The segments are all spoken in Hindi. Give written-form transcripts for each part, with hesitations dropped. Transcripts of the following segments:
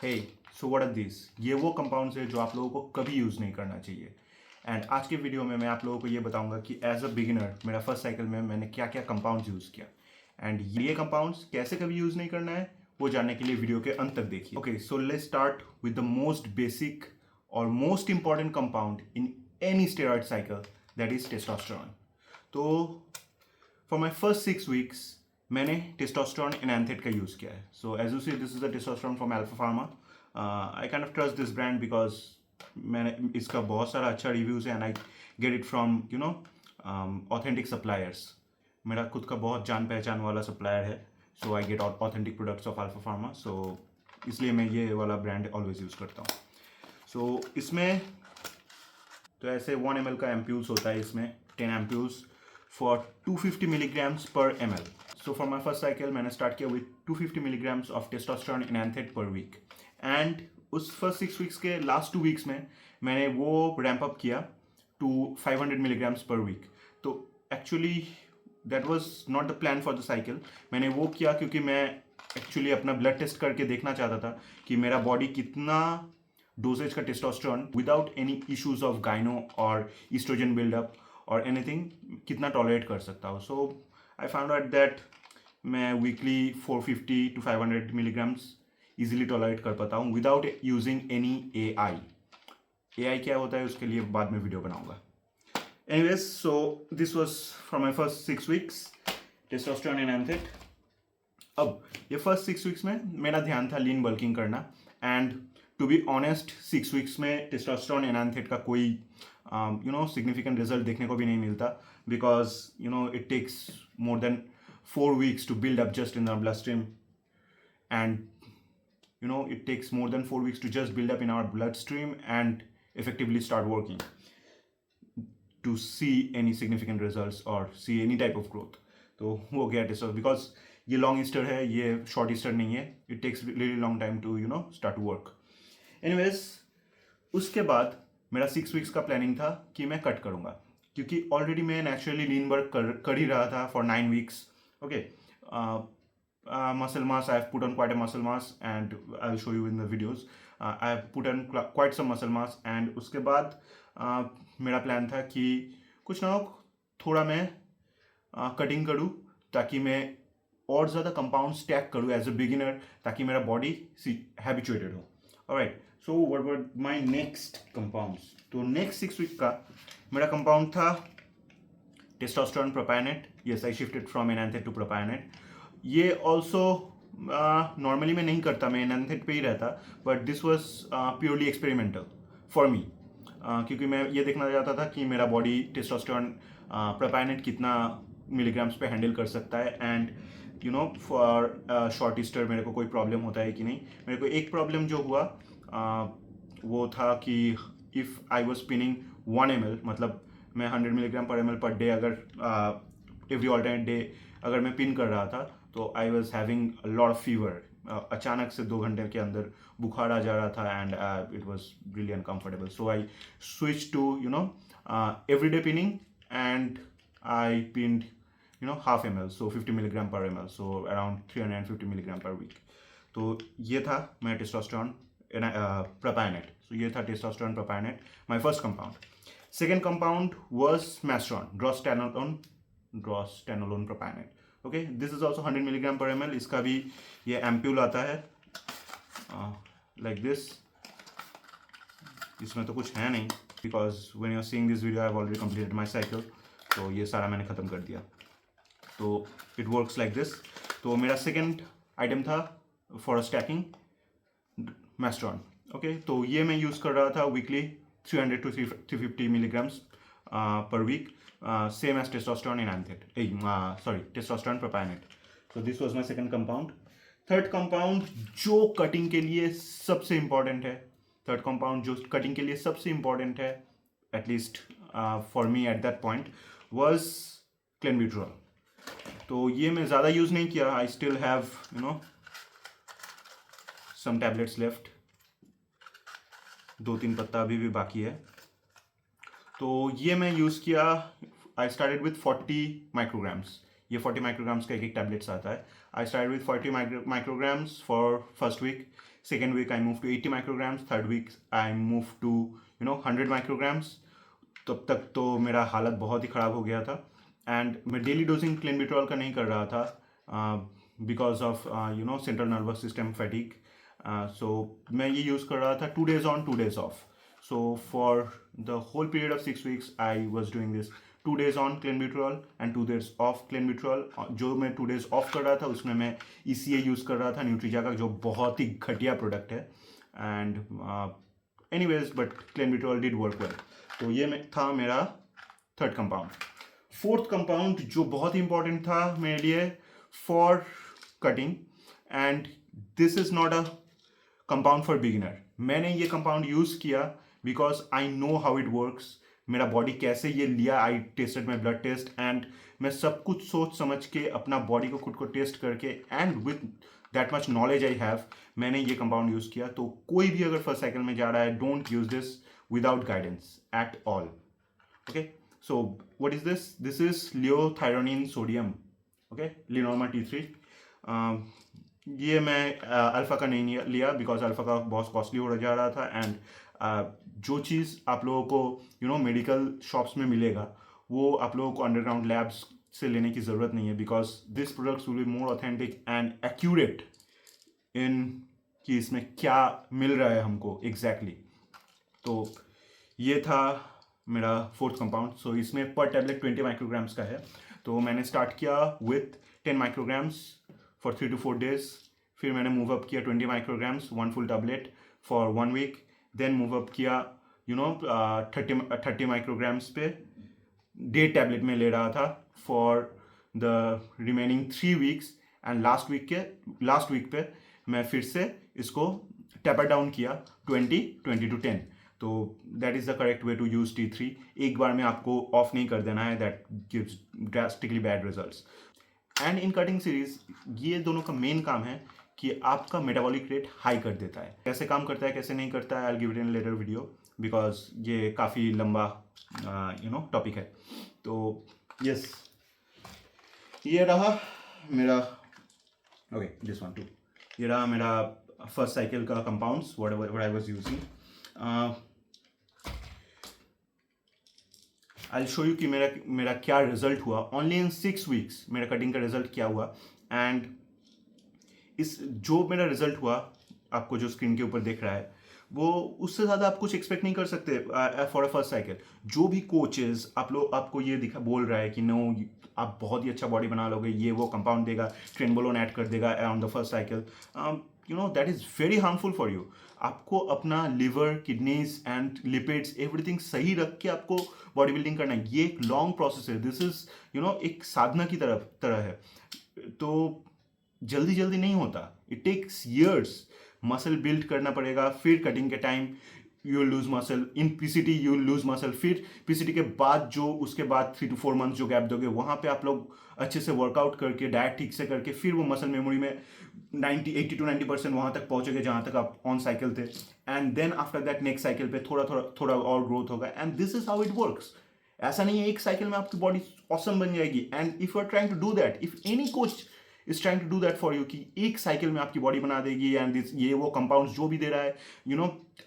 Hey so what are this, ये वो कंपाउंड्स है जो आप लोगों को कभी यूज़ नहीं करना चाहिए। एंड आज के वीडियो में मैं आप लोगों को ये बताऊंगा कि एज अ बिगिनर मेरा फर्स्ट साइकिल में मैंने क्या क्या कंपाउंड्स यूज़ किया एंड ये कंपाउंड्स कैसे कभी यूज़ नहीं करना है वो जानने के लिए वीडियो के अंत तक देखिए। Okay, so let's start with the most basic और most important compound in any steroid cycle, that is testosterone. तो फॉर माई फर्स्ट 6 वीक्स मैंने टेस्टोस्टेरोन एनांथेट का यूज़ किया है। So as you see this is the testosterone from Alpha Pharma. I kind of trust this brand because मैंने इसका बहुत सारा अच्छा रिव्यूज़ है and I get it from authentic suppliers. मेरा खुद का बहुत जान पहचान वाला सप्लायर है, so I get authentic products of Alpha Pharma. So इसलिए मैं ये वाला ब्रांड ऑलवेज यूज़ करता हूँ। सो इसमें तो ऐसे 1 ml का एम्प्यूल्स होता है, इसमें 10 ampoules for 250 milligrams per ml। So for my first cycle मैंने स्टार्ट किया with 250 milligrams of testosterone enanthate per week and उस फर्स्ट 6 वीक्स के लास्ट 2 वीक्स में मैंने वो रैम्प अप किया टू 500 मिलीग्राम्स पर वीक। तो actually that was not the plan for the cycle. मैंने वो किया क्योंकि मैं एक्चुअली अपना ब्लड टेस्ट करके देखना चाहता था कि मेरा बॉडी कितना डोजेज का testosterone without any issues of gyno और ईस्ट्रोजन बिल्डअप और एनीथिंग कितना टॉलरेट कर सकता हूँ। सो आई फाउंड आउट दैट मैं weekly 450 to 500 milligrams easily tolerate कर पाता हूँ विदाउट यूजिंग एनी AI क्या होता है उसके लिए बाद में वीडियो बनाऊंगा। Anyways, so this was for my first 6 weeks testosterone enanthate. अब ये फर्स्ट 6 वीक्स में मेरा ध्यान था लीन बल्किंग करना and to be honest 6 weeks में टेस्टोस्टेरोन एनांथेट का कोई सिग्निफिकेंट रिजल्ट देखने को भी नहीं मिलता because it takes more than 4 weeks to build up just in the bloodstream, and it takes more than 4 weeks to just build up in our bloodstream and effectively start working to see any significant results or see any type of growth. तो वो गया टेस्ट बिकॉज ये लॉन्ग ईस्टर है, ये शॉर्ट ईस्टर नहीं है। It takes really long time to start to work. Anyways, उसके बाद मेरा 6 वीक्स का प्लानिंग था कि मैं कट करूँगा क्योंकि ऑलरेडी मैं नेचुरली लीन वर्क कर ही रहा था for 9 weeks. Okay, muscle mass, I have put on quite a muscle mass and I will show you in the videos. I have put on quite some muscle mass and उसके बाद मेरा प्लान था कि कुछ ना हो थोड़ा मैं कटिंग करूँ ताकि मैं और ज़्यादा कंपाउंड स्टैक करूँ एज अ बिगिनर ताकि मेरा बॉडी हैबिचुएटेड हो। Alright, so what were my next compounds. तो नेक्स्ट 6 वीक का मेरा कंपाउंड था testosterone propionate. Yes, I shifted from enanthet to propionate. ये also नॉर्मली मैं नहीं करता, मैं एनांथेट पे ही रहता, but this was purely experimental for me क्योंकि मैं ये देखना चाहता था कि मेरा बॉडी टेस्टोस्टेरोन प्रोपायनेट कितना मिलीग्राम्स पे हैंडल कर सकता है एंड फॉर शॉर्ट ईस्टर मेरे को कोई प्रॉब्लम होता है कि नहीं। मेरे को एक प्रॉब्लम जो हुआ वो था कि if I was spinning 1 ml, मतलब मैं 100 milligram per ml per day अगर एवरी ऑल्टरनेट डे अगर मैं पिन कर रहा था तो I was having lot of fever. अचानक से 2 घंटे के अंदर बुखार आ जा रहा था and it was really uncomfortable. So I switch to every day pinning and I pinned half ml, so 50 milligram per ml, so around 350 milligram per week. तो ये था मेरा टेस्टोस्टेरोन प्रोपायनेट। सो ये था testosterone propionate, my first compound. Second compound was masteron drostanolone propionate. Okay, this is also 100 milligram per ml। इसका भी ये एम्प्यूल आता है लाइक दिस। इसमें तो कुछ है नहीं because when you are seeing this video I have already completed my cycle, तो ये सारा मैंने ख़त्म कर दिया। तो इट वर्क्स लाइक दिस। तो मेरा सेकेंड आइटम था फॉर स्टैकिंग मैस्ट्रॉन। ओके, तो ये मैं यूज़ कर रहा था weekly 300 to 350 milligrams per week, same as testosterone enanthet, testosterone propionate. So this was my second compound. Third compound जो कटिंग के लिए सबसे इम्पॉर्टेंट है, at least for me at that point, was clenbuterol. तो ये मैं ज़्यादा यूज़ नहीं किया। I still have some tablets left, 2-3 पत्ता अभी भी बाकी है। तो ये मैं यूज़ किया। I started with 40 micrograms. ये 40 माइक्रोग्राम्स का एक टैबलेट्स आता है. I start with 40 micrograms for first week. Second week I move to 80 micrograms. Third week I move to 100 micrograms. तब तक तो मेरा हालत बहुत ही ख़राब हो गया था. एंड मैं डेली डोजिंग क्लेनबिट्रॉल का नहीं कर रहा था because of central nervous system fatigue. So मैं ये यूज़ कर रहा था 2 days on 2 days off. So for the whole period of 6 weeks I was doing this 2 days on clenbuterol and 2 days off clenbuterol. जो मैं 2 days off कर रहा था उसमें मैं ECA यूज़ कर रहा था न्यूट्रीजा का, जो बहुत ही घटिया प्रोडक्ट है. And anyways but clenbuterol did work well. तो ये था मेरा थर्ड कंपाउंड. फोर्थ कंपाउंड जो बहुत ही इंपॉर्टेंट था मेरे लिए for cutting, and this is not a compound for beginner. मैंने ये कंपाउंड यूज़ किया because I know how it works. मेरा बॉडी कैसे ये लिया, I tested my blood test and मैं सब कुछ सोच समझ के अपना बॉडी को खुद को टेस्ट करके and with that much knowledge I have मैंने ये कंपाउंड यूज़ किया. तो कोई भी अगर फर्स्ट साइकिल में जा रहा है, don't use this without guidance at all. Okay, so what is this? This is liothyronine sodium. Okay, Linorma T3. ये मैं अल्फ़ा का नहीं लिया बिकॉज अल्फ़ा का बहुत कॉस्टली हो जा रहा था. एंड जो चीज़ आप लोगों को मेडिकल शॉप्स में मिलेगा वो आप लोगों को अंडरग्राउंड लैब्स से लेने की ज़रूरत नहीं है, because this products will be more authentic and accurate in कि इसमें क्या मिल रहा है हमको एग्जैक्टली. तो ये था मेरा फोर्थ कंपाउंड. सो इसमें पर टैबलेट 20 माइक्रोग्राम्स का है. तो मैंने स्टार्ट किया with 10 micrograms for 3 to 4 days. फिर मैंने मूव अप किया 20 micrograms 1 full tablet for 1 week. Then move up किया 30 माइक्रोग्राम्स पे डे टैबलेट में ले रहा था for the remaining 3 weeks. And last week पे मैं फिर से इसको टेपर डाउन किया 20 to 10. तो that is the correct way to use T3. एक बार में आपको ऑफ नहीं कर देना है, that gives drastically bad results. And in cutting series ये दोनों का मेन काम है कि आपका मेटाबॉलिक रेट हाई कर देता है. कैसे काम करता है कैसे नहीं करता है, I will give it in later video because ये काफ़ी लंबा टॉपिक है. तो यस, ये रहा मेरा दिस वन टू. ये रहा मेरा फर्स्ट साइकिल का compounds what I was using. I show you कि मेरा क्या रिजल्ट हुआ. ओनली इन 6 weeks मेरा कटिंग का रिजल्ट क्या हुआ. एंड इस जो मेरा रिजल्ट हुआ आपको जो स्क्रीन के ऊपर दिख रहा है वो उससे ज़्यादा आप कुछ एक्सपेक्ट नहीं कर सकते फॉर अ फर्स्ट साइकिल. जो भी कोचेस आपको ये बोल रहा है कि नो आप बहुत ही अच्छा बॉडी बना लोगे, ये वो कंपाउंड देगा, ट्रेनबोलोन ऐड कर देगा on the first cycle, that is very harmful for you. आपको अपना liver, kidneys and lipids everything सही रख के आपको बॉडी बिल्डिंग करना है. ये एक लॉन्ग प्रोसेस है. दिस इज एक साधना की तरह है. तो जल्दी जल्दी नहीं होता. It takes years. Muscle build करना पड़ेगा. फिर कटिंग के time you will lose muscle. In PCT you will lose muscle. फिर पीसीटी के बाद उसके बाद 3 to 4 months जो गैप दोगे वहाँ पे आप लोग अच्छे से वर्कआउट करके डाइट ठीक से करके फिर वो मसल मेमोरी में 80 to 90% वहाँ तक पहुँचोगे जहाँ तक आप ऑन साइकिल थे. And then after that next cycle पे थोड़ा और ग्रोथ होगा. And this is how it works. ऐसा नहीं है एक साइकिल में आपकी बॉडी ऑसम बन जाएगी. And if you are trying to do that, if any coach is trying to do that for you कि एक साइकिल में आपकी बॉडी बना देगी एंड ये वो कंपाउंड्स जो भी दे रहा है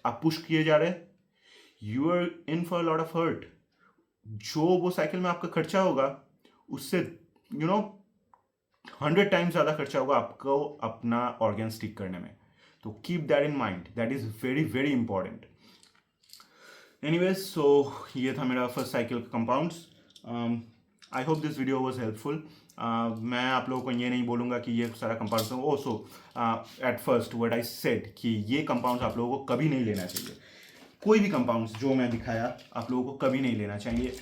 आप पुश किए जा रहे हैं, you are in for lot of hurt. जो वो साइकिल में आपका खर्चा होगा उससे 100 times ज़्यादा खर्चा होगा आपको अपना ऑर्गन्स ठीक करने में. तो keep that in mind. That is very very important. Anyways, so ये था मेरा first cycle compounds. I hope this video was helpful. मैं आप लोगों को ये नहीं बोलूँगा कि ये सारा कंपाउंड्स हो. So at first what I said कि ये कंपाउंड्स आप लोगों को कभी नहीं लेना चाहिए. कोई भी कंपाउंड्स जो मैं दिखाया आप लोगों को कभी नहीं लेना चाहिए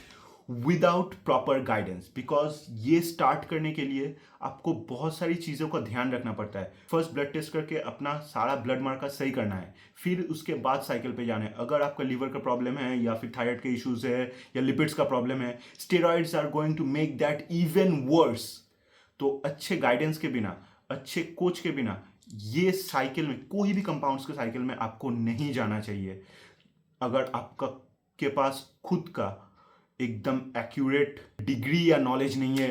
विदाउट प्रॉपर गाइडेंस. बिकॉज ये स्टार्ट करने के लिए आपको बहुत सारी चीज़ों का ध्यान रखना पड़ता है. फर्स्ट ब्लड टेस्ट करके अपना सारा ब्लड मार्कर सही करना है. फिर उसके बाद साइकिल पे जाना है. अगर आपका लीवर का प्रॉब्लम है या फिर थायराइड के इश्यूज है या लिपिड्स का प्रॉब्लम है, steroids are going to make that even worse. तो अच्छे गाइडेंस के बिना, अच्छे कोच के बिना ये साइकिल में, कोई भी कंपाउंड्स के साइकिल में आपको नहीं जाना चाहिए. अगर आपका के पास खुद का एकदम एक्यूरेट डिग्री या नॉलेज नहीं है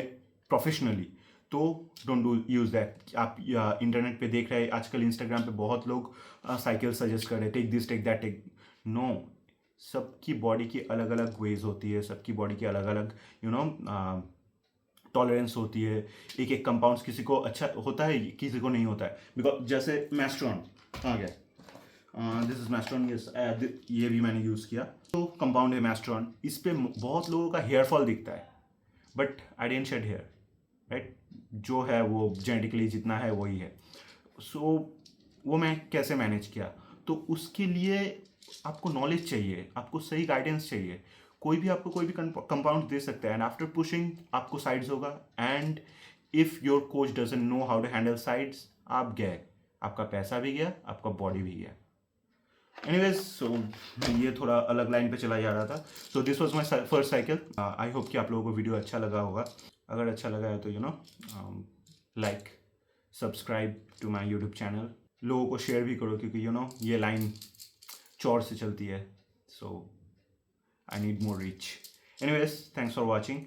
प्रोफेशनली, तो डोंट डू यूज़ दैट। आप इंटरनेट पे देख रहे हैं आजकल, इंस्टाग्राम पे बहुत लोग साइकिल सजेस्ट कर रहे हैं, take this take that take. No, सबकी बॉडी की अलग अलग वेज होती है, सबकी बॉडी की अलग अलग टॉलरेंस होती है। एक एक कंपाउंड्स किसी को अच्छा होता है, किसी को नहीं होता है। बिकॉज जैसे मैस्ट्रॉन आ गया, दिस इज मैस्ट्रॉन, ये भी मैंने यूज़ किया। तो कंपाउंड है मैस्ट्रॉन, इस पे बहुत लोगों का हेयर फॉल दिखता है, but I didn't shed hair, right. जो है वो जेनेटिकली जितना है वही है। सो वो मैं कैसे मैनेज किया, तो उसके लिए आपको नॉलेज चाहिए, आपको सही गाइडेंस चाहिए। कोई भी आपको कोई भी कंपाउंड दे सकता है, एंड आफ्टर पुशिंग आपको साइड्स होगा, and if your coach doesn't know how to handle sides, आप गए, आपका पैसा भी गया, आपका बॉडी भी गया। एनीवेज, सो ये थोड़ा अलग लाइन पे चला जा रहा था। सो this was my first cycle. I hope कि आप लोगों को वीडियो अच्छा लगा होगा। अगर अच्छा लगा है तो like, subscribe to my YouTube channel, लोगों को शेयर भी करो, क्योंकि ये लाइन चौड़ से चलती है। So I need more reach. Anyways, thanks for watching.